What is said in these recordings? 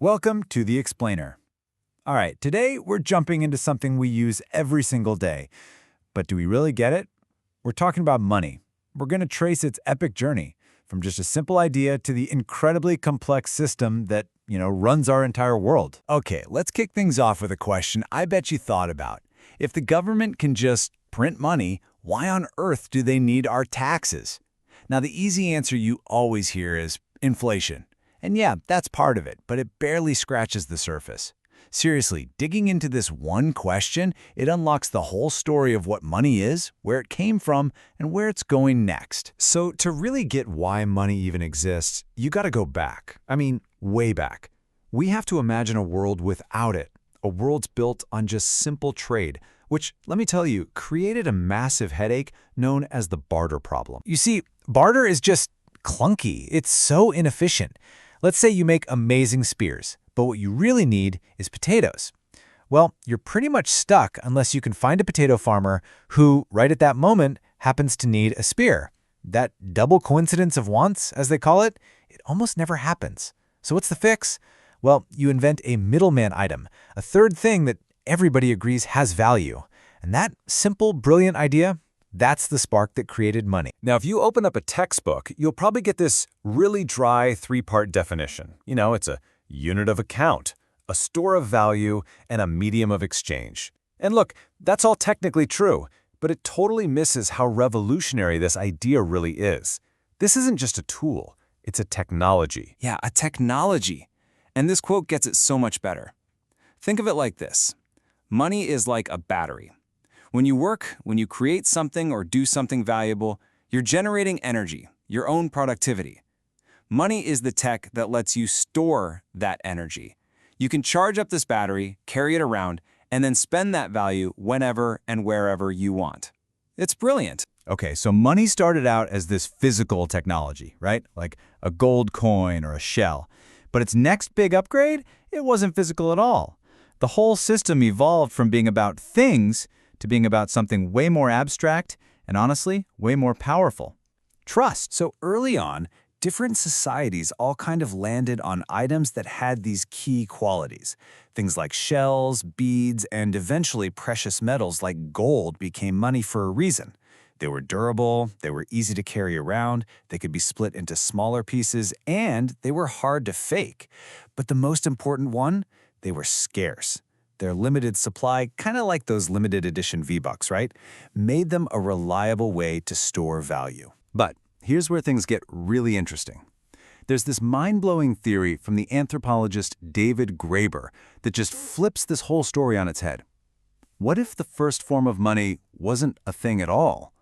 Welcome to The Explainer. All right, today we're jumping into something we use every single day. But do we really get it? We're talking about money. We're going to trace its epic journey from just a simple idea to the incredibly complex system that, runs our entire world. Okay, let's kick things off with a question I bet you thought about. If the government can just print money, why on earth do they need our taxes? Now, the easy answer you always hear is inflation. And yeah, that's part of it, but it barely scratches the surface. Seriously, digging into this one question, it unlocks the whole story of what money is, where it came from, and where it's going next. So to really get why money even exists, you got to go back. I mean, way back. We have to imagine a world without it, a world built on just simple trade, which, let me tell you, created a massive headache known as the barter problem. You see, barter is just clunky. It's so inefficient. Let's say you make amazing spears, but what you really need is potatoes. Well, you're pretty much stuck unless you can find a potato farmer who, right at that moment, happens to need a spear. That double coincidence of wants, as they call it, it almost never happens. So what's the fix? Well, you invent a middleman item, a third thing that everybody agrees has value. And that simple, brilliant idea, that's the spark that created money. Now, if you open up a textbook, you'll probably get this really dry three-part definition. It's a unit of account, a store of value, and a medium of exchange. And look, that's all technically true, but it totally misses how revolutionary this idea really is. This isn't just a tool, it's a technology. Yeah, a technology. And this quote gets it so much better. Think of it like this. Money is like a battery. When you work, when you create something or do something valuable, you're generating energy, your own productivity. Money is the tech that lets you store that energy. You can charge up this battery, carry it around, and then spend that value whenever and wherever you want. It's brilliant. Okay, so money started out as this physical technology, right? Like a gold coin or a shell. But its next big upgrade, it wasn't physical at all. The whole system evolved from being about things to being about something way more abstract and, honestly, way more powerful. Trust. So early on, different societies all kind of landed on items that had these key qualities. Things like shells, beads, and eventually precious metals like gold became money for a reason. They were durable, they were easy to carry around, they could be split into smaller pieces, and they were hard to fake. But the most important one, they were scarce. Their limited supply, kind of like those limited edition V-Bucks, right? Made them a reliable way to store value. But here's where things get really interesting. There's this mind-blowing theory from the anthropologist David Graeber that just flips this whole story on its head. What if the first form of money wasn't a thing at all?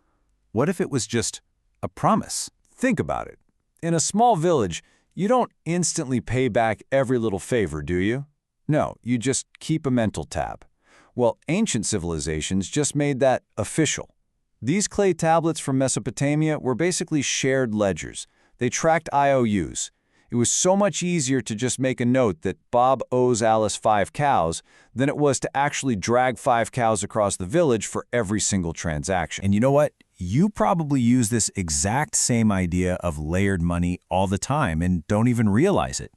What if it was just a promise? Think about it. In a small village, you don't instantly pay back every little favor, do you? No, you just keep a mental tab. Well, ancient civilizations just made that official. These clay tablets from Mesopotamia were basically shared ledgers. They tracked IOUs. It was so much easier to just make a note that Bob owes Alice 5 cows than it was to actually drag 5 cows across the village for every single transaction. And you know what? You probably use this exact same idea of layered money all the time and don't even realize it.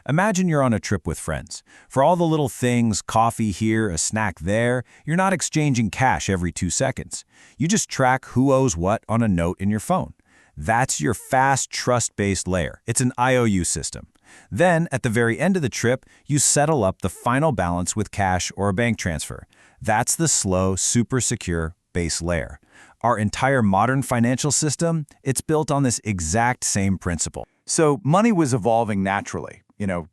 Imagine you're on a trip with friends. For all the little things, coffee here, a snack there, you're not exchanging cash every 2 seconds. You just track who owes what on a note in your phone. That's your fast, trust-based layer. It's an IOU system. Then, at the very end of the trip, you settle up the final balance with cash or a bank transfer. That's the slow, super secure base layer. Our entire modern financial system, it's built on this exact same principle. So money was evolving naturally,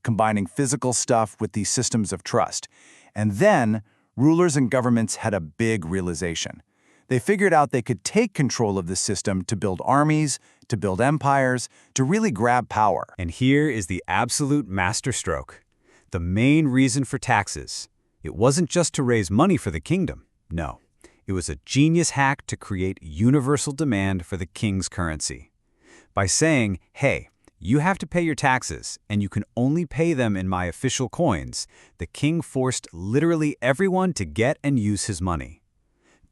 combining physical stuff with these systems of trust. And then rulers and governments had a big realization. They figured out they could take control of the system to build armies, to build empires, to really grab power. And here is the absolute masterstroke. The main reason for taxes. It wasn't just to raise money for the kingdom. No, it was a genius hack to create universal demand for the king's currency. By saying, hey, you have to pay your taxes, and you can only pay them in my official coins, the king forced literally everyone to get and use his money.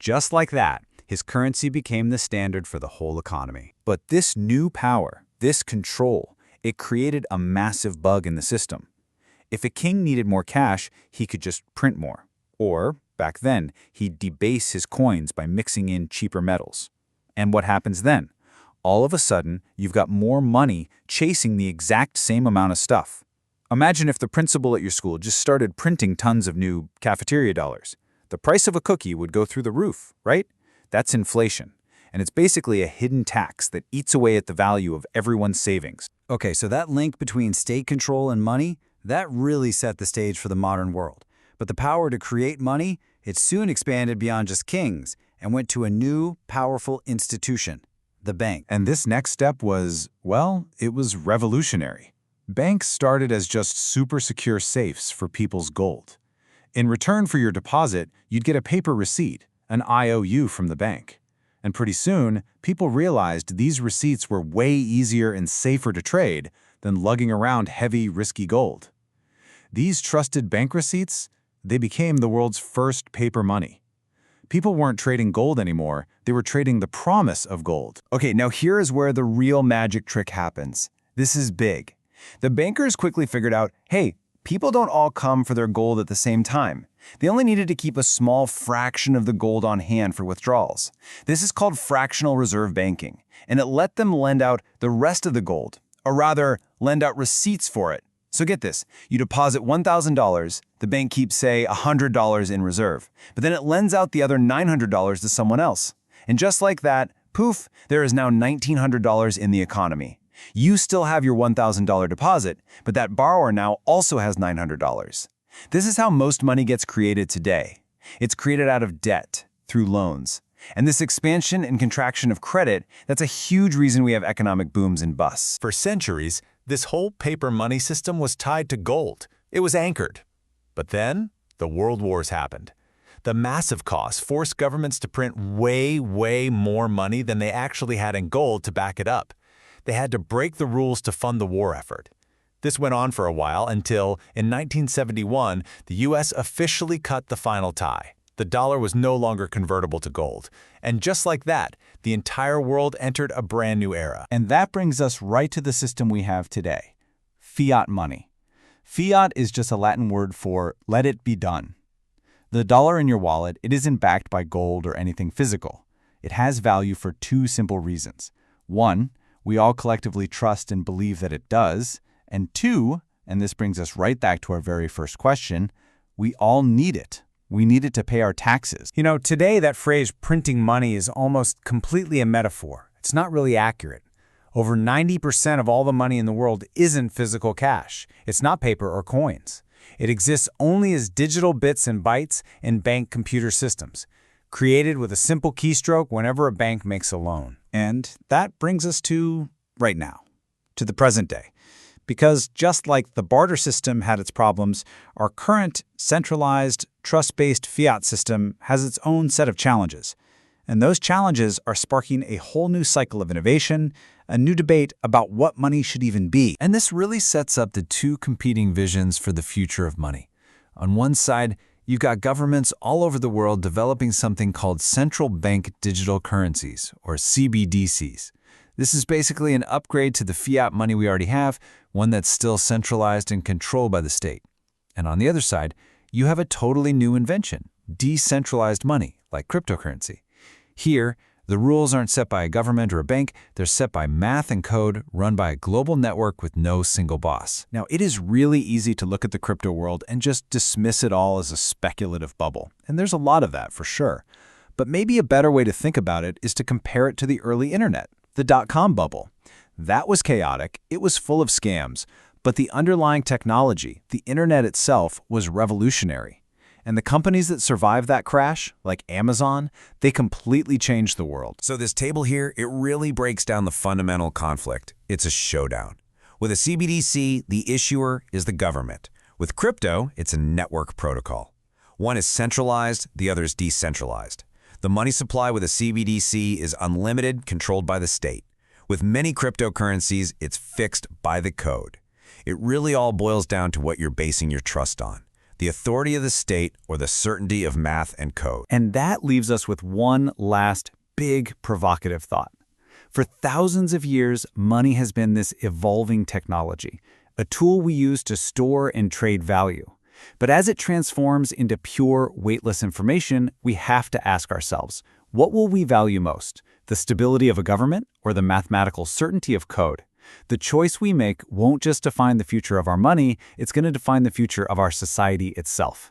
Just like that, his currency became the standard for the whole economy. But this new power, this control, it created a massive bug in the system. If a king needed more cash, he could just print more. Or, back then, he'd debase his coins by mixing in cheaper metals. And what happens then? All of a sudden, you've got more money chasing the exact same amount of stuff. Imagine if the principal at your school just started printing tons of new cafeteria dollars. The price of a cookie would go through the roof, right? That's inflation. And it's basically a hidden tax that eats away at the value of everyone's savings. Okay, so that link between state control and money, that really set the stage for the modern world. But the power to create money, it soon expanded beyond just kings and went to a new, powerful institution, the bank. And this next step was, well, it was revolutionary. Banks started as just super secure safes for people's gold. In return for your deposit, you'd get a paper receipt, an IOU from the bank. And pretty soon, people realized these receipts were way easier and safer to trade than lugging around heavy, risky gold. These trusted bank receipts, they became the world's first paper money. People weren't trading gold anymore, they were trading the promise of gold. Okay, now here is where the real magic trick happens. This is big. The bankers quickly figured out, hey, people don't all come for their gold at the same time. They only needed to keep a small fraction of the gold on hand for withdrawals. This is called fractional reserve banking, and it let them lend out the rest of the gold, or rather, lend out receipts for it. So get this, you deposit $1,000, the bank keeps, say, $100 in reserve, but then it lends out the other $900 to someone else. And just like that, poof, there is now $1,900 in the economy. You still have your $1,000 deposit, but that borrower now also has $900. This is how most money gets created today. It's created out of debt, through loans. And this expansion and contraction of credit, that's a huge reason we have economic booms and busts. For centuries, this whole paper money system was tied to gold. It was anchored. But then, the world wars happened. The massive costs forced governments to print way more money than they actually had in gold to back it up. They had to break the rules to fund the war effort. This went on for a while until, in 1971, the U.S. officially cut the final tie. The dollar was no longer convertible to gold. And just like that, the entire world entered a brand new era. And that brings us right to the system we have today, fiat money. Fiat is just a Latin word for let it be done. The dollar in your wallet, it isn't backed by gold or anything physical. It has value for two simple reasons. One, we all collectively trust and believe that it does. And two, and this brings us right back to our very first question, we all need it. We need it to pay our taxes. You know, today that phrase printing money is almost completely a metaphor. It's not really accurate. Over 90% of all the money in the world isn't physical cash. It's not paper or coins. It exists only as digital bits and bytes in bank computer systems, created with a simple keystroke whenever a bank makes a loan. And that brings us to right now, to the present day. Because just like the barter system had its problems, our current centralized, trust-based fiat system has its own set of challenges. And those challenges are sparking a whole new cycle of innovation, a new debate about what money should even be. And this really sets up the two competing visions for the future of money. On one side, you've got governments all over the world developing something called central bank digital currencies, or CBDCs. This is basically an upgrade to the fiat money we already have, one that's still centralized and controlled by the state. And on the other side, you have a totally new invention, decentralized money, like cryptocurrency. Here, the rules aren't set by a government or a bank, they're set by math and code run by a global network with no single boss. Now, it is really easy to look at the crypto world and just dismiss it all as a speculative bubble. And there's a lot of that, for sure. But maybe a better way to think about it is to compare it to the early internet, the dot-com bubble. That was chaotic, it was full of scams, but the underlying technology, the internet itself, was revolutionary. And the companies that survived that crash, like Amazon, they completely changed the world. So this table here, it really breaks down the fundamental conflict. It's a showdown. With a CBDC, the issuer is the government. With crypto, it's a network protocol. One is centralized, the other is decentralized. The money supply with a CBDC is unlimited, controlled by the state. With many cryptocurrencies, it's fixed by the code. It really all boils down to what you're basing your trust on: the authority of the state or the certainty of math and code. And that leaves us with one last big provocative thought. For thousands of years, money has been this evolving technology, a tool we use to store and trade value. But as it transforms into pure, weightless information, we have to ask ourselves, what will we value most? The stability of a government or the mathematical certainty of code? The choice we make won't just define the future of our money, it's going to define the future of our society itself.